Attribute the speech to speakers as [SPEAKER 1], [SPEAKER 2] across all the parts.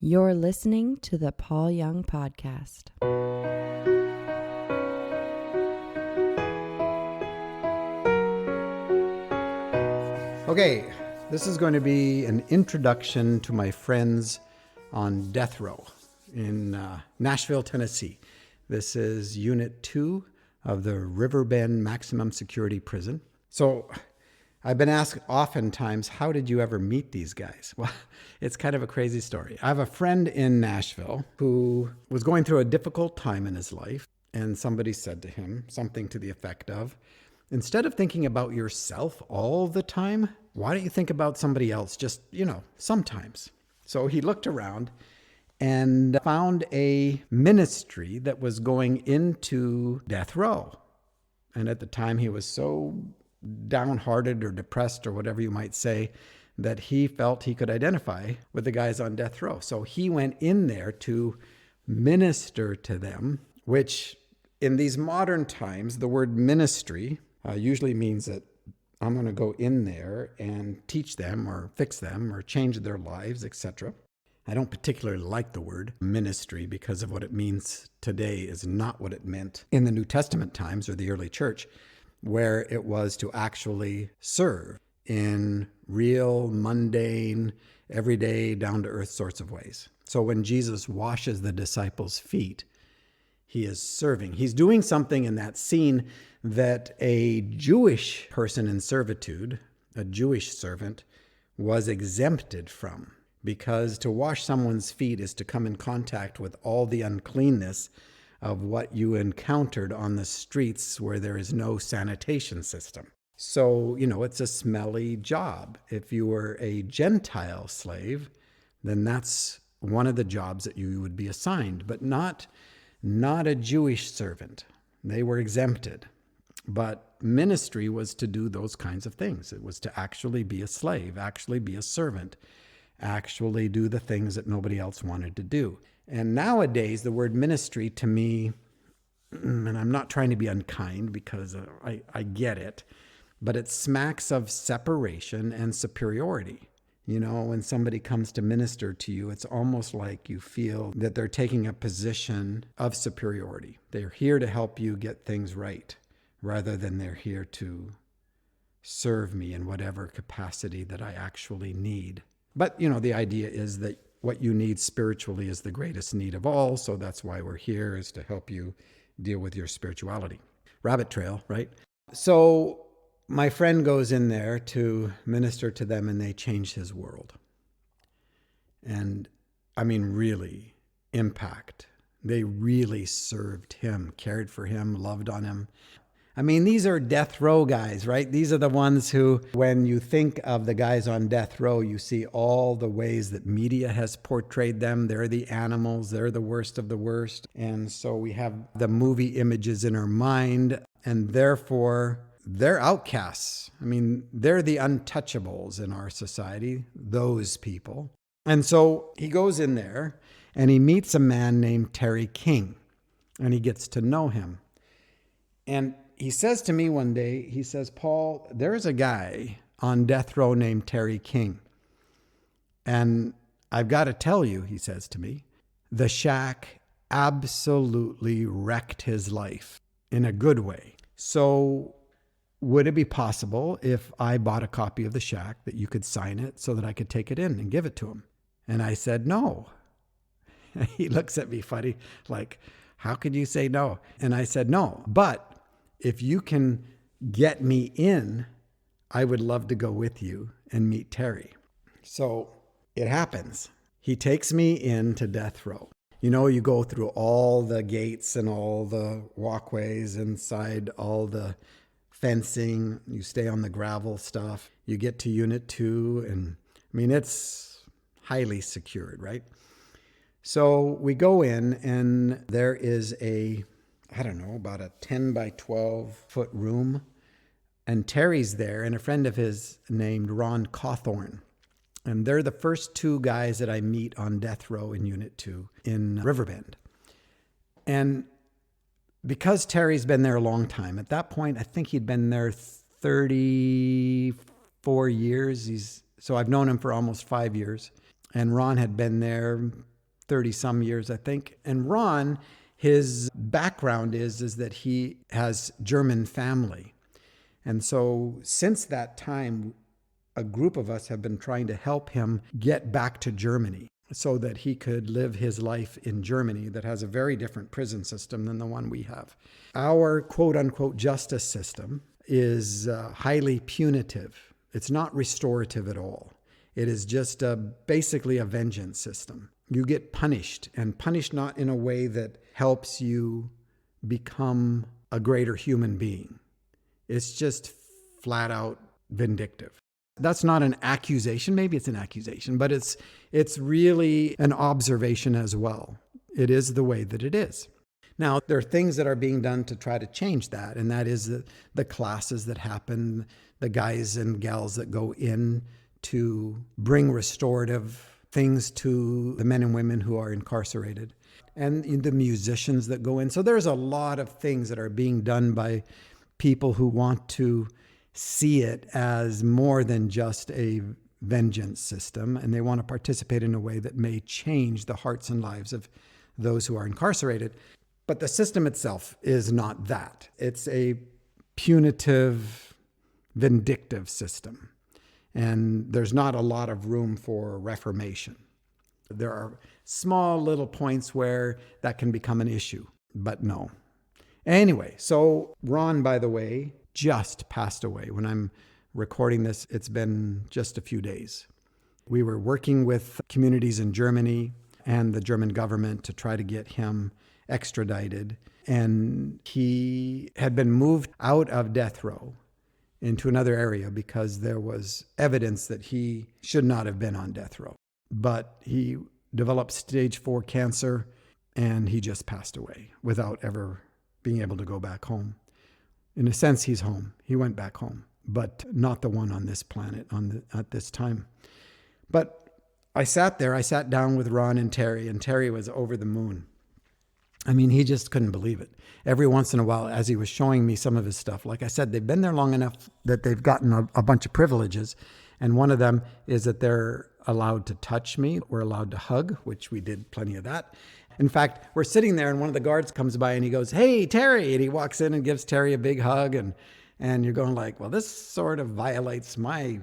[SPEAKER 1] You're listening to the Paul Young Podcast.
[SPEAKER 2] Okay, this is going to be an introduction to my friends on death row in Nashville, Tennessee. This is Unit 2 of the Riverbend Maximum Security Prison. So I've been asked oftentimes, how did you ever meet these guys? Well, it's kind of a crazy story. I have a friend in Nashville who was going through a difficult time in his life, and somebody said to him something to the effect of, instead of thinking about yourself all the time, why don't you think about somebody else just, sometimes? So he looked around and found a ministry that was going into death row. And at the time he was so downhearted or depressed or whatever you might say, that he felt he could identify with the guys on death row. So he went in there to minister to them, which in these modern times, the word ministry usually means that I'm going to go in there and teach them or fix them or change their lives, etc. I don't particularly like the word ministry because of what it means today is not what it meant in the New Testament times or the early church, where it was to actually serve in real, mundane, everyday, down-to-earth sorts of ways. So when Jesus washes the disciples' feet, he is serving. He's doing something in that scene that a Jewish person in servitude, a Jewish servant, was exempted from. Because to wash someone's feet is to come in contact with all the uncleanness of what you encountered on the streets where there is no sanitation system. So, it's a smelly job. If you were a Gentile slave, then that's one of the jobs that you would be assigned, but not a Jewish servant. They were exempted. But ministry was to do those kinds of things. It was to actually be a slave, actually be a servant, actually do the things that nobody else wanted to do. And nowadays, the word ministry to me, and I'm not trying to be unkind because I get it, but it smacks of separation and superiority. When somebody comes to minister to you, it's almost like you feel that they're taking a position of superiority. They're here to help you get things right, rather than they're here to serve me in whatever capacity that I actually need. But, the idea is that what you need spiritually is the greatest need of all, so that's why we're here, is to help you deal with your spirituality. Rabbit trail, right? So my friend goes in there to minister to them, and they change his world. And really impact. They really served him, cared for him, loved on him. These are death row guys, right? These are the ones who, when you think of the guys on death row, you see all the ways that media has portrayed them. They're the animals. They're the worst of the worst. And so we have the movie images in our mind, and therefore they're outcasts. They're the untouchables in our society, those people. And so he goes in there and he meets a man named Terry King, and he gets to know him. And he says to me one day, he says, Paul, there's a guy on death row named Terry King. And I've got to tell you, he says to me, the shack absolutely wrecked his life in a good way. So would it be possible if I bought a copy of the shack that you could sign it so that I could take it in and give it to him? And I said, no. He looks at me funny, like, how could you say no? And I said, no, but if you can get me in, I would love to go with you and meet Terry. So it happens. He takes me into death row. You go through all the gates and all the walkways inside, all the fencing. You stay on the gravel stuff. You get to Unit 2, and it's highly secured, right? So we go in, and there is about a 10 by 12 foot room. And Terry's there, and a friend of his named Ron Cawthorn. And they're the first two guys that I meet on death row in Unit 2 in Riverbend. And because Terry's been there a long time, at that point, I think he'd been there 34 years. So I've known him for almost 5 years. And Ron had been there 30 some years, I think. And Ron, his background is that he has German family. And so since that time, a group of us have been trying to help him get back to Germany so that he could live his life in Germany that has a very different prison system than the one we have. Our quote unquote justice system is highly punitive. It's not restorative at all. It is just basically a vengeance system. You get punished, and punished not in a way that helps you become a greater human being. It's just flat out vindictive. That's not an accusation. Maybe it's an accusation, but it's really an observation as well. It is the way that it is. Now, there are things that are being done to try to change that, and that is the classes that happen, the guys and gals that go in to bring restorative things to the men and women who are incarcerated, and the musicians that go in. So there's a lot of things that are being done by people who want to see it as more than just a vengeance system, and they want to participate in a way that may change the hearts and lives of those who are incarcerated. But the system itself is not that. It's a punitive, vindictive system. And there's not a lot of room for reformation. There are small little points where that can become an issue, but no. Anyway, so Ron, by the way, just passed away. When I'm recording this, it's been just a few days. We were working with communities in Germany and the German government to try to get him extradited. And he had been moved out of death row into another area because there was evidence that he should not have been on death row. But he developed stage 4 cancer, and he just passed away without ever being able to go back home. In a sense, he's home. He went back home, but not the one on this planet at this time. But I sat down with Ron and Terry was over the moon. I mean, he just couldn't believe it. Every once in a while, as he was showing me some of his stuff, like I said, they've been there long enough that they've gotten a bunch of privileges. And one of them is that they're allowed to touch me. We're allowed to hug, which we did plenty of that. In fact, we're sitting there and one of the guards comes by and he goes, "Hey, Terry." And he walks in and gives Terry a big hug. And you're going like, well, this sort of violates my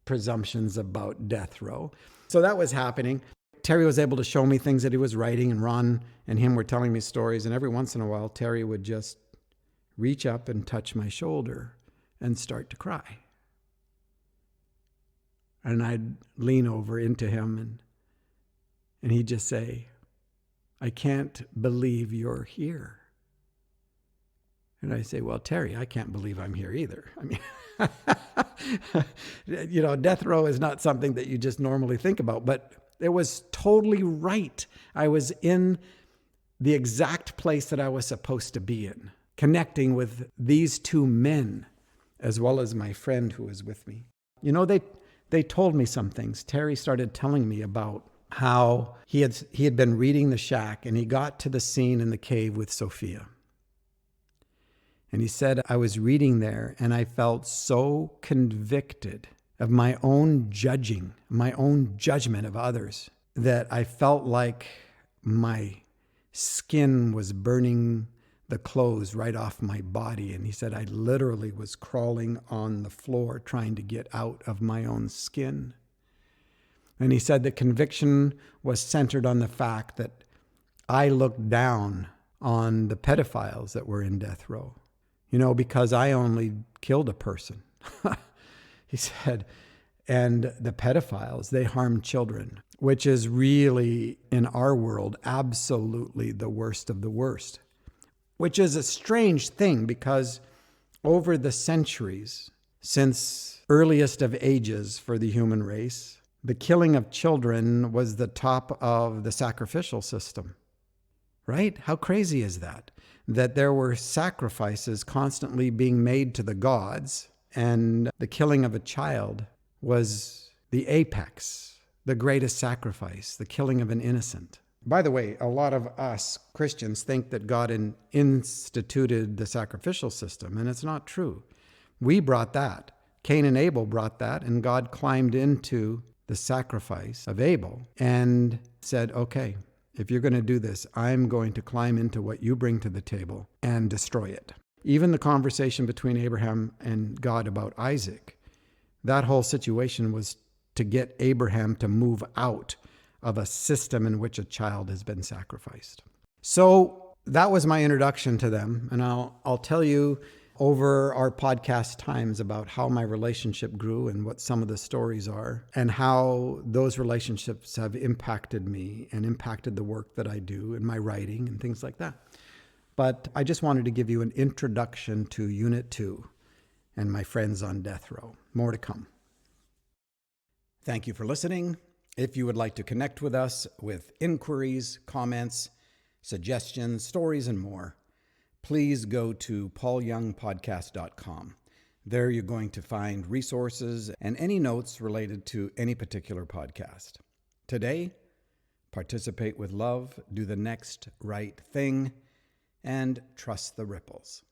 [SPEAKER 2] presumptions about death row. So that was happening. Terry was able to show me things that he was writing, and Ron and him were telling me stories. And every once in a while, Terry would just reach up and touch my shoulder and start to cry. And I'd lean over into him and he'd just say, "I can't believe you're here." And I say, "Well, Terry, I can't believe I'm here either." I mean, death row is not something that you just normally think about, but it was totally right. I was in the exact place that I was supposed to be in, connecting with these two men, as well as my friend who was with me. They told me some things. Terry started telling me about how he had been reading The Shack, and he got to the scene in the cave with Sophia. And he said, "I was reading there and I felt so convicted of my own judgment of others, that I felt like my skin was burning the clothes right off my body." And he said, "I literally was crawling on the floor trying to get out of my own skin." And he said the conviction was centered on the fact that I looked down on the pedophiles that were in death row, because I only killed a person. He said, and the pedophiles, they harm children, which is really, in our world, absolutely the worst of the worst, which is a strange thing because over the centuries, since earliest of ages for the human race, the killing of children was the top of the sacrificial system, right? How crazy is that? That there were sacrifices constantly being made to the gods, and the killing of a child was the apex, the greatest sacrifice, the killing of an innocent. By the way, a lot of us Christians think that God instituted the sacrificial system, and it's not true. We brought that. Cain and Abel brought that, and God climbed into the sacrifice of Abel and said, "Okay, if you're going to do this, I'm going to climb into what you bring to the table and destroy it. Even the conversation between Abraham and God about Isaac, that whole situation was to get Abraham to move out of a system in which a child has been sacrificed. So that was my introduction to them. And I'll tell you over our podcast times about how my relationship grew and what some of the stories are and how those relationships have impacted me and impacted the work that I do and my writing and things like that. But I just wanted to give you an introduction to Unit 2 and my friends on death row. More to come. Thank you for listening. If you would like to connect with us with inquiries, comments, suggestions, stories, and more, please go to paulyoungpodcast.com. There you're going to find resources and any notes related to any particular podcast. Today, participate with love, do the next right thing, and trust the ripples.